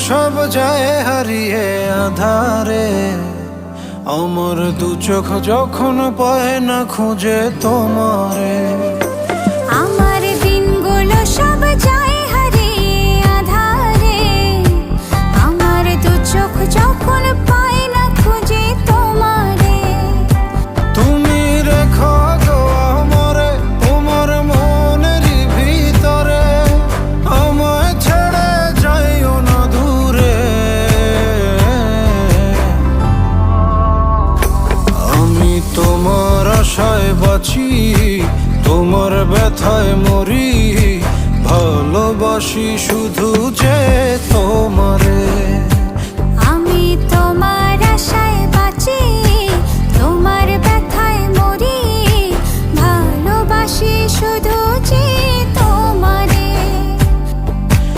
সব যায় হারিয়ে আধারে, আমার দু চোখ যখন পায় না খুঁজে তোমারে। আমার দিনগুলো সব যায় হারিয়ে আধারে, আমার দু চোখ যখন পায় না খুঁজে তোমারে। তুমি রেখো গো আমারে তোমার মনের ভিতরে, আমায় ছেড়ে যাইও না দূরে। আমি তোমার আশায় বাঁচি, তোমার ব্যথায় মরি, ভালোবাসি শুধু যে তোমারে।